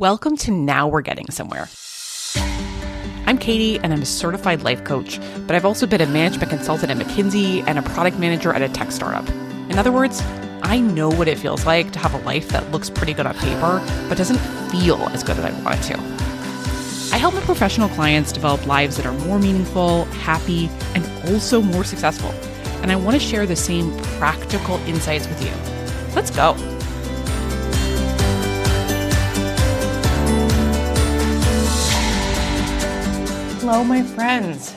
Welcome to Now We're Getting Somewhere. I'm Katie, and I'm a certified life coach, but I've also been a management consultant at McKinsey and a product manager at a tech startup. In other words, I know what it feels like to have a life that looks pretty good on paper, but doesn't feel as good as I want it to. I help my professional clients develop lives that are more meaningful, happy, and also more successful. And I want to share the same practical insights with you. Let's go. Hello, my friends.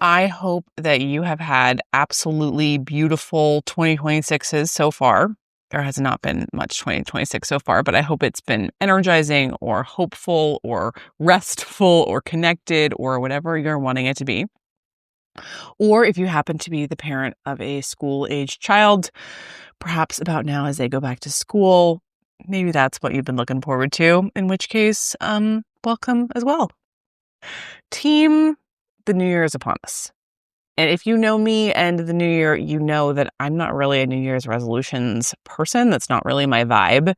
I hope that you have had absolutely beautiful 2026s so far. There has not been much 2026 so far, but I hope it's been energizing or hopeful or restful or connected or whatever you're wanting it to be. Or if you happen to be the parent of a school-aged child, perhaps about now as they go back to school, maybe that's what you've been looking forward to, in which case, welcome as well. Team, the new year is upon us. And if you know me and the new year, you know that I'm not really a New Year's resolutions person. That's not really my vibe.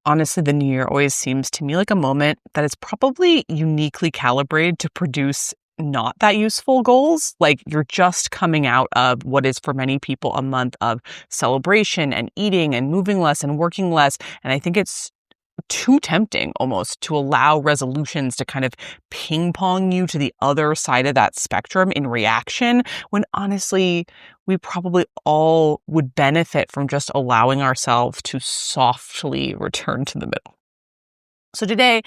Honestly, the new year always seems to me like a moment that is probably uniquely calibrated to produce not that useful goals. Like you're just coming out of what is for many people a month of celebration and eating and moving less and working less. And I think it's too tempting almost to allow resolutions to kind of ping pong you to the other side of that spectrum in reaction, when honestly, we probably all would benefit from just allowing ourselves to softly return to the middle. So today,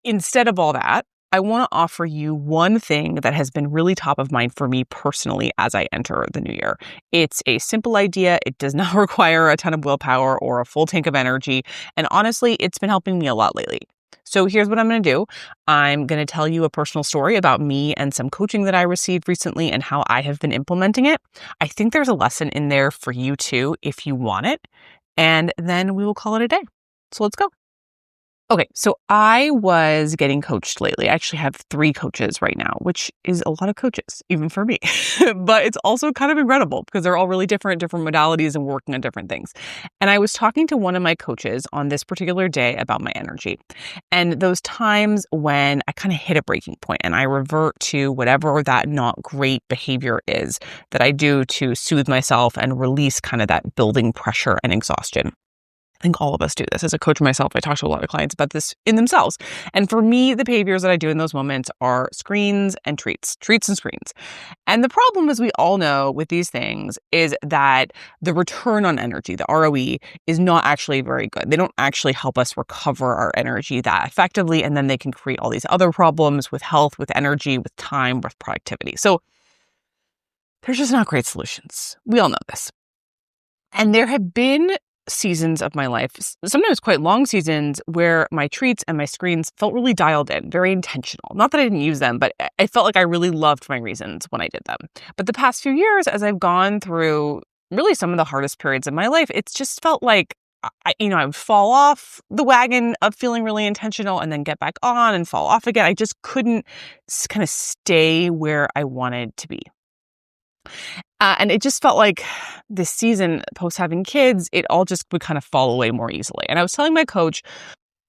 instead of all that, I want to offer you one thing that has been really top of mind for me personally as I enter the new year. It's a simple idea. It does not require a ton of willpower or a full tank of energy. And honestly, it's been helping me a lot lately. So here's what I'm going to do. I'm going to tell you a personal story about me and some coaching that I received recently and how I have been implementing it. I think there's a lesson in there for you too, if you want it. And then we will call it a day. So let's go. Okay, so I was getting coached lately. I actually have 3 coaches right now, which is a lot of coaches, even for me. But it's also kind of incredible because they're all really different modalities and working on different things. And I was talking to one of my coaches on this particular day about my energy. And those times when I kind of hit a breaking point and I revert to whatever that not great behavior is that I do to soothe myself and release kind of that building pressure and exhaustion. I think all of us do this. As a coach myself, I talk to a lot of clients about this in themselves. And for me, the behaviors that I do in those moments are screens and treats and screens. And the problem, as we all know with these things, is that the return on energy, the ROE, is not actually very good. They don't actually help us recover our energy that effectively. And then they can create all these other problems with health, with energy, with time, with productivity. So there's just not great solutions. We all know this. And there have been seasons of my life, sometimes quite long seasons, where my treats and my screens felt really dialed in, very intentional. Not that I didn't use them, but I felt like I really loved my reasons when I did them. But the past few years, as I've gone through really some of the hardest periods of my life, it's just felt like I would fall off the wagon of feeling really intentional and then get back on and fall off again. I just couldn't kind of stay where I wanted to be. And it just felt like this season, post having kids, it all just would kind of fall away more easily. And I was telling my coach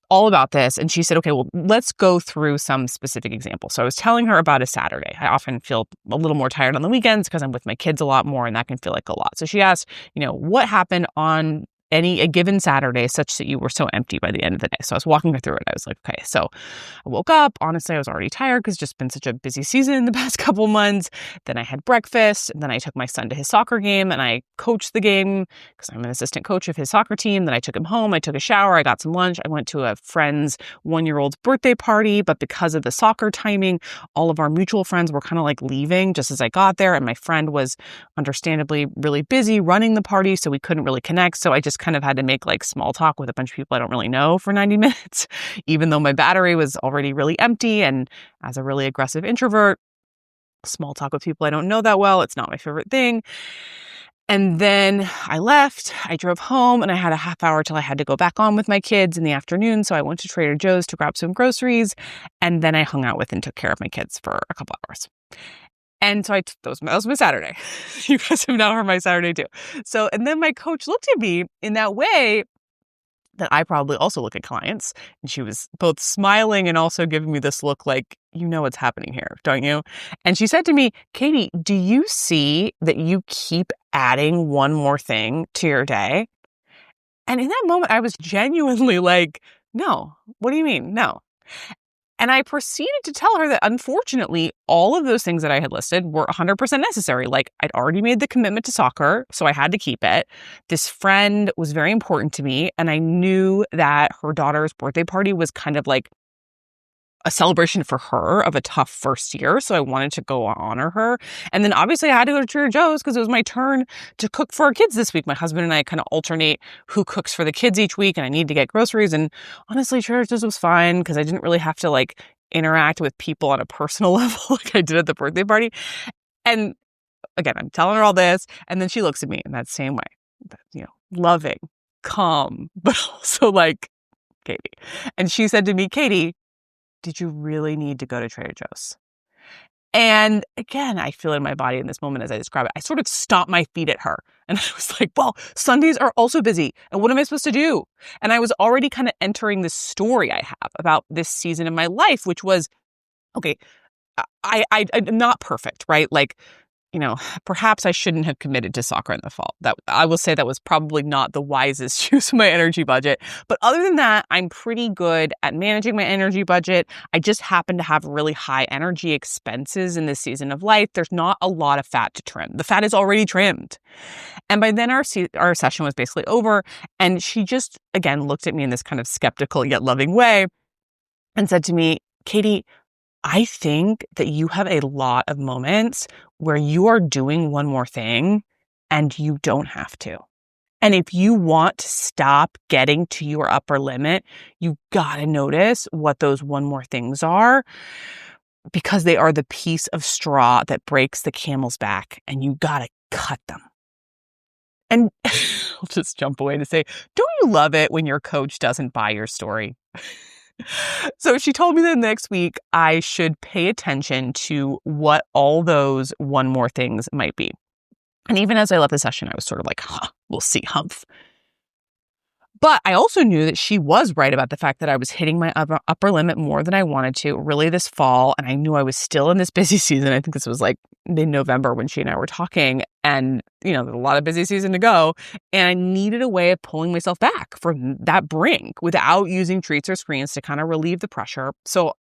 all about this, and she said, okay, well, let's go through some specific examples. So I was telling her about a Saturday. I often feel a little more tired on the weekends because I'm with my kids a lot more, and that can feel like a lot. So she asked, what happened on a given Saturday such that you were so empty by the end of the day. So I was walking her through it. I was like, okay, so I woke up. Honestly, I was already tired because it's just been such a busy season in the past couple months. Then I had breakfast, and then I took my son to his soccer game, and I coached the game because I'm an assistant coach of his soccer team. Then I took him home. I took a shower. I got some lunch. I went to a friend's 1-year-old's birthday party, but because of the soccer timing, all of our mutual friends were kind of like leaving just as I got there, and my friend was understandably really busy running the party, so we couldn't really connect. So I just kind of had to make like small talk with a bunch of people I don't really know for 90 minutes, even though my battery was already really empty. And as a really aggressive introvert, small talk with people I don't know that well, it's not my favorite thing. And then I left, I drove home, and I had a half hour till I had to go back on with my kids in the afternoon. So I went to Trader Joe's to grab some groceries, and then I hung out with and took care of my kids for a couple hours. And so that was my Saturday. You guys have now heard my Saturday too. So, and then my coach looked at me in that way that I probably also look at clients. And she was both smiling and also giving me this look like, you know what's happening here, don't you? And she said to me, Katie, do you see that you keep adding one more thing to your day? And in that moment, I was genuinely like, no, what do you mean? No. And I proceeded to tell her that unfortunately, all of those things that I had listed were 100% necessary. Like I'd already made the commitment to soccer, so I had to keep it. This friend was very important to me, and I knew that her daughter's birthday party was kind of like a celebration for her of a tough first year. So I wanted to go honor her. And then obviously I had to go to Trader Joe's because it was my turn to cook for our kids this week. My husband and I kind of alternate who cooks for the kids each week, and I need to get groceries. And honestly, Trader Joe's was fine because I didn't really have to like interact with people on a personal level like I did at the birthday party. And again, I'm telling her all this. And then she looks at me in that same way, loving, calm, but also like, Katie. And she said to me, Katie, did you really need to go to Trader Joe's? And again, I feel it in my body in this moment as I describe it. I sort of stomped my feet at her. And I was like, well, Sundays are also busy. And what am I supposed to do? And I was already kind of entering this story I have about this season in my life, which was, okay, I'm not perfect, right? Like, perhaps I shouldn't have committed to soccer in the fall. That I will say that was probably not the wisest use of my energy budget. But other than that, I'm pretty good at managing my energy budget. I just happen to have really high energy expenses in this season of life. There's not a lot of fat to trim. The fat is already trimmed. And by then our session was basically over. And she just, again, looked at me in this kind of skeptical yet loving way and said to me, Katie, I think that you have a lot of moments where you are doing one more thing and you don't have to. And if you want to stop getting to your upper limit, you gotta notice what those one more things are, because they are the piece of straw that breaks the camel's back, and you gotta cut them. And I'll just jump away to say, don't you love it when your coach doesn't buy your story? So she told me that next week I should pay attention to what all those one more things might be. And even as I left the session, I was sort of like, we'll see, humph. But I also knew that she was right about the fact that I was hitting my upper limit more than I wanted to really this fall. And I knew I was still in this busy season. I think this was like mid-November when she and I were talking. And, there's a lot of busy season to go. And I needed a way of pulling myself back from that brink without using treats or screens to kind of relieve the pressure. So,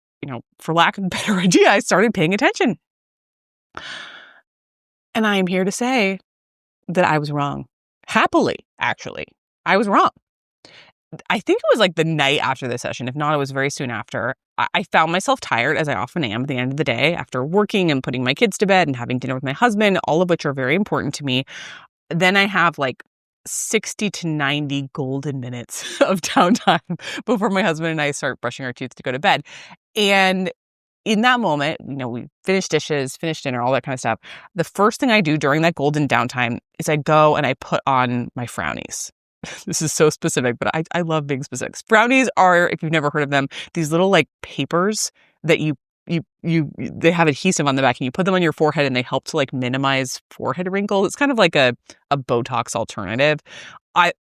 for lack of a better idea, I started paying attention. And I am here to say that I was wrong. Happily, actually, I was wrong. I think it was like the night after the session. If not, it was very soon after. I found myself tired, as I often am at the end of the day, after working and putting my kids to bed and having dinner with my husband, all of which are very important to me. Then I have like 60 to 90 golden minutes of downtime before my husband and I start brushing our teeth to go to bed. And in that moment, we finish dishes, finish dinner, all that kind of stuff. The first thing I do during that golden downtime is I go and I put on my frownies. This is so specific, but I love being specific. Brownies are, if you've never heard of them, these little like papers that they have adhesive on the back, and you put them on your forehead and they help to like minimize forehead wrinkles. It's kind of like a Botox alternative.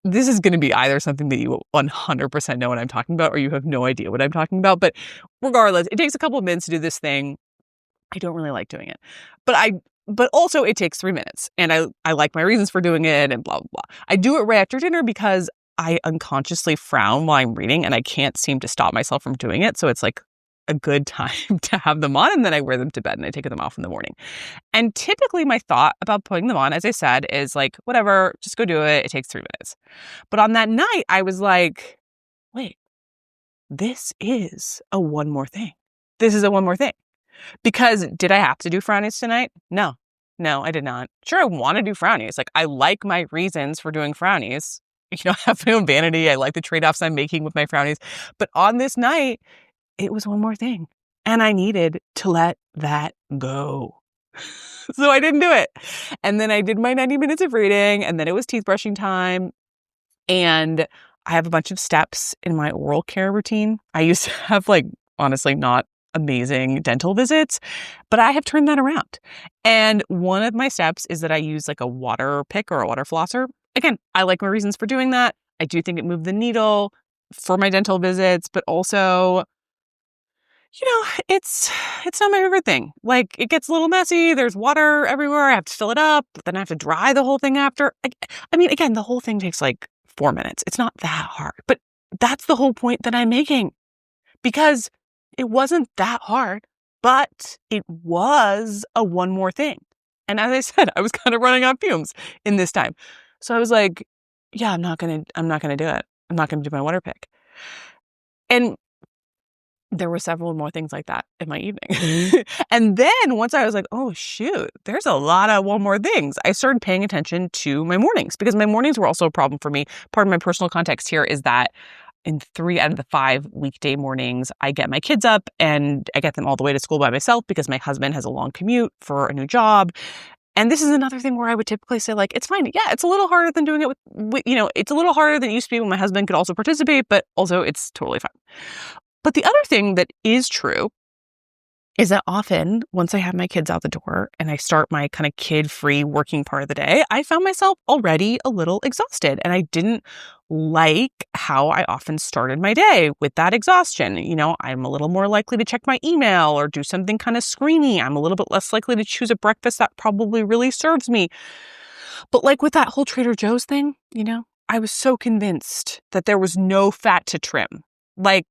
This is going to be either something that you 100% know what I'm talking about, or you have no idea what I'm talking about. But regardless, it takes a couple of minutes to do this thing. I don't really like doing it, but also it takes 3 minutes, and I like my reasons for doing it and blah, blah, blah. I do it right after dinner because I unconsciously frown while I'm reading and I can't seem to stop myself from doing it. So it's like a good time to have them on, and then I wear them to bed and I take them off in the morning. And typically my thought about putting them on, as I said, is like, whatever, just go do it. It takes 3 minutes. But on that night, I was like, wait, this is a one more thing. This is a one more thing. Because did I have to do frownies tonight? No, I did not. Sure, I want to do frownies. Like, I like my reasons for doing frownies. I have my own vanity. I like the trade-offs I'm making with my frownies. But on this night, it was one more thing. And I needed to let that go. So I didn't do it. And then I did my 90 minutes of reading, and then it was teeth brushing time. And I have a bunch of steps in my oral care routine. I used to have honestly not amazing dental visits, but I have turned that around. And one of my steps is that I use a water pick or a water flosser. Again, I like my reasons for doing that. I do think it moved the needle for my dental visits, but also, it's not my favorite thing. Like, it gets a little messy. There's water everywhere. I have to fill it up, but then I have to dry the whole thing after. I mean, again, the whole thing takes like 4 minutes. It's not that hard, but that's the whole point that I'm making, because it wasn't that hard, but it was a one more thing. And as I said, I was kind of running on fumes in this time. So I was like, yeah, I'm not going to do it. I'm not going to do my water pick. And there were several more things like that in my evening. And then once I was like, oh, shoot, there's a lot of one more things, I started paying attention to my mornings, because my mornings were also a problem for me. Part of my personal context here is that in 3 out of the 5 weekday mornings, I get my kids up and I get them all the way to school by myself because my husband has a long commute for a new job. And this is another thing where I would typically say, like, it's fine. Yeah, it's a little harder than doing it with it's a little harder than it used to be when my husband could also participate, but also it's totally fine. But the other thing that is true is that often once I have my kids out the door and I start my kind of kid-free working part of the day, I found myself already a little exhausted. And I didn't like how I often started my day with that exhaustion. I'm a little more likely to check my email or do something kind of screeny. I'm a little bit less likely to choose a breakfast that probably really serves me. But like with that whole Trader Joe's thing, I was so convinced that there was no fat to trim. Like,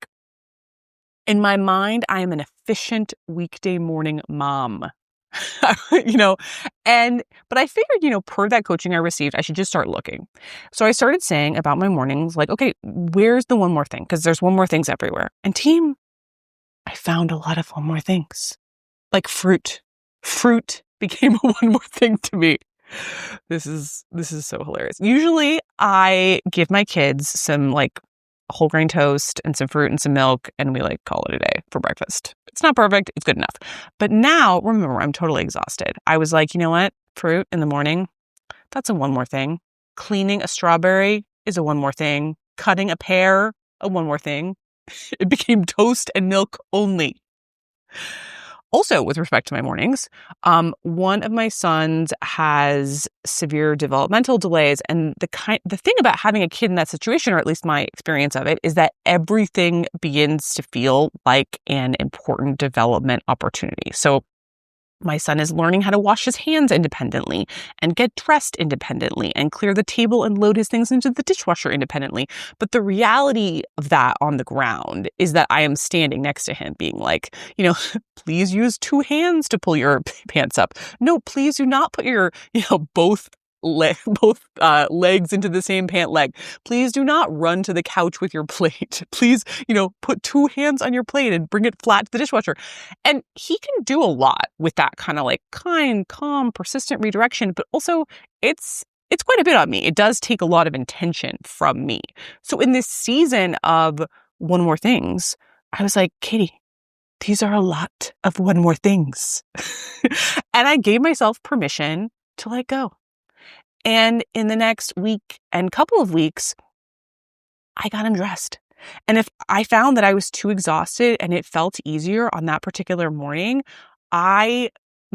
in my mind, I am an efficient weekday morning mom, but I figured, per that coaching I received, I should just start looking. So I started saying about my mornings, like, okay, where's the one more thing? Because there's one more things everywhere. And team, I found a lot of one more things, like fruit. Fruit became a one more thing to me. This is so hilarious. Usually I give my kids some like whole grain toast and some fruit and some milk, and we like call it a day for breakfast. It's not perfect. It's good enough. But now, remember, I'm totally exhausted. I was like, you know what? Fruit in the morning, that's a one more thing. Cleaning a strawberry is a one more thing. Cutting a pear, a one more thing. It became toast and milk only. Also, with respect to my mornings, one of my sons has severe developmental delays, and the thing about having a kid in that situation, or at least my experience of it, is that everything begins to feel like an important development opportunity. So my son is learning how to wash his hands independently and get dressed independently and clear the table and load his things into the dishwasher independently. But the reality of that on the ground is that I am standing next to him being like, please use 2 hands to pull your pants up. No, please do not put your, both legs into the same pant leg. Please do not run to the couch with your plate. Please, put 2 hands on your plate and bring it flat to the dishwasher. And he can do a lot with that kind of like kind, calm, persistent redirection, but also it's quite a bit on me. It does take a lot of intention from me. So in this season of one more things, I was like, Katie, these are a lot of one more things. And I gave myself permission to let go. And in the next week and couple of weeks, I got undressed. And if I found that I was too exhausted and it felt easier on that particular morning, I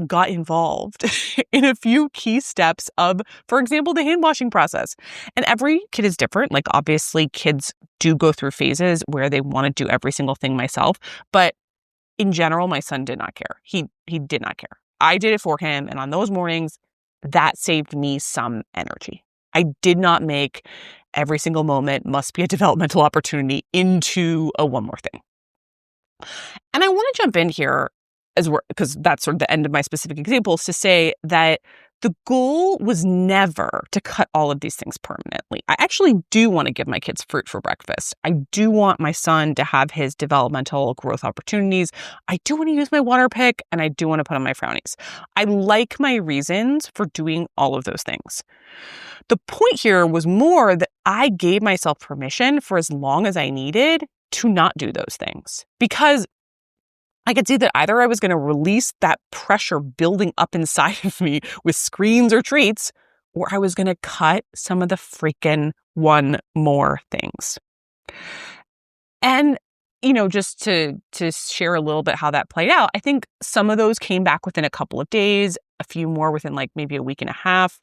got involved in a few key steps of, for example, the hand washing process. And every kid is different. Like, obviously, kids do go through phases where they want to do every single thing myself. But in general, my son did not care. He did not care. I did it for him. And on those mornings, that saved me some energy. I did not make every single moment must be a developmental opportunity into a one more thing. And I want to jump in here because that's sort of the end of my specific examples, to say that the goal was never to cut all of these things permanently. I actually do want to give my kids fruit for breakfast. I do want my son to have his developmental growth opportunities. I do want to use my water pick, and I do want to put on my frownies. I like my reasons for doing all of those things. The point here was more that I gave myself permission for as long as I needed to not do those things, because I could see that either I was going to release that pressure building up inside of me with screens or treats, or I was going to cut some of the freaking one more things. And, just to share a little bit how that played out, I think some of those came back within a couple of days, a few more within like maybe a week and a half.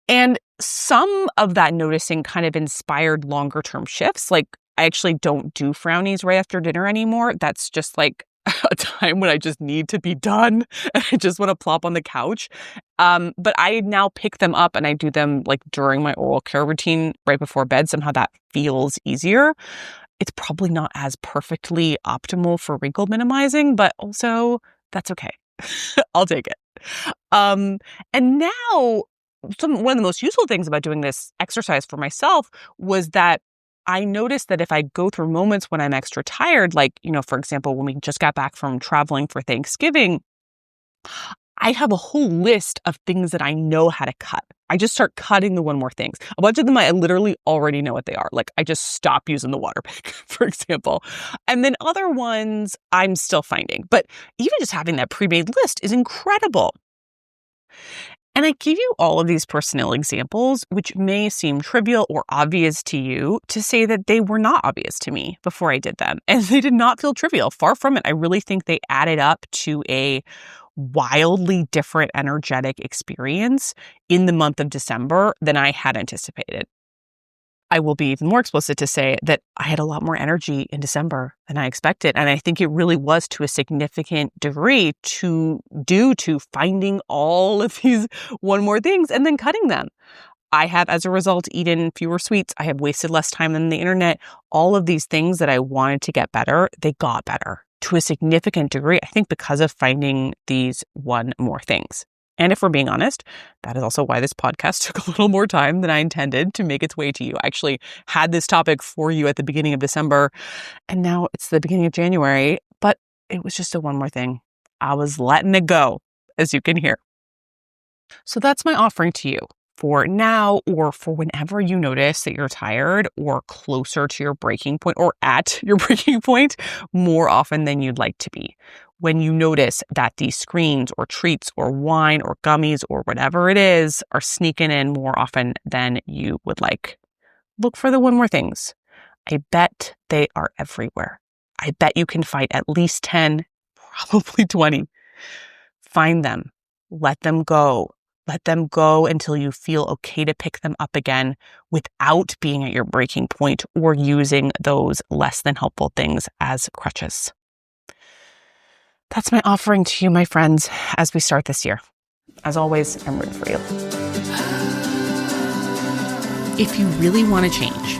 And some of that noticing kind of inspired longer term shifts. Like I actually don't do frownies right after dinner anymore. That's just like a time when I just need to be done and I just want to plop on the couch. But I now pick them up and I do them like during my oral care routine right before bed. Somehow that feels easier. It's probably not as perfectly optimal for wrinkle minimizing, but also that's okay. I'll take it. And now one of the most useful things about doing this exercise for myself was that I noticed that if I go through moments when I'm extra tired, like, for example, when we just got back from traveling for Thanksgiving, I have a whole list of things that I know how to cut. I just start cutting the one more things. A bunch of them I literally already know what they are. Like I just stop using the water pick, for example. And then other ones I'm still finding. But even just having that pre-made list is incredible. And I give you all of these personnel examples, which may seem trivial or obvious to you, to say that they were not obvious to me before I did them. And they did not feel trivial. Far from it. I really think they added up to a wildly different energetic experience in the month of December than I had anticipated. I will be even more explicit to say that I had a lot more energy in December than I expected. And I think it really was to a significant degree due to finding all of these one more things and then cutting them. I have, as a result, eaten fewer sweets. I have wasted less time on the internet. All of these things that I wanted to get better, they got better to a significant degree, I think because of finding these one more things. And if we're being honest, that is also why this podcast took a little more time than I intended to make its way to you. I actually had this topic for you at the beginning of December, and now it's the beginning of January, but it was just a one more thing. I was letting it go, as you can hear. So that's my offering to you for now or for whenever you notice that you're tired or closer to your breaking point or at your breaking point more often than you'd like to be. When you notice that these screens or treats or wine or gummies or whatever it is are sneaking in more often than you would like, look for the one more things. I bet they are everywhere. I bet you can find at least 10, probably 20. Find them. Let them go. Let them go until you feel okay to pick them up again without being at your breaking point or using those less than helpful things as crutches. That's my offering to you, my friends, as we start this year. As always, I'm rooting for you. If you really want to change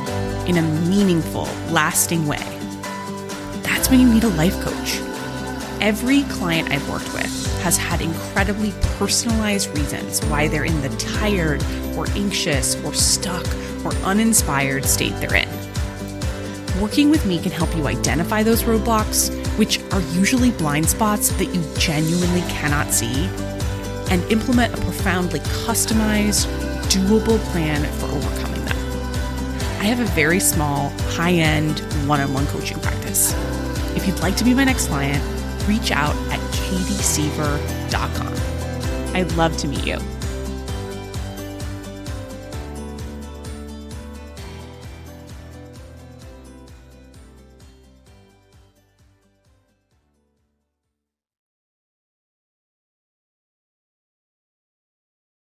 in a meaningful, lasting way, that's when you need a life coach. Every client I've worked with has had incredibly personalized reasons why they're in the tired or anxious or stuck or uninspired state they're in. Working with me can help you identify those roadblocks, which are usually blind spots that you genuinely cannot see, and implement a profoundly customized, doable plan for overcoming them. I have a very small, high-end, one-on-one coaching practice. If you'd like to be my next client, reach out at katiesiever.com. I'd love to meet you.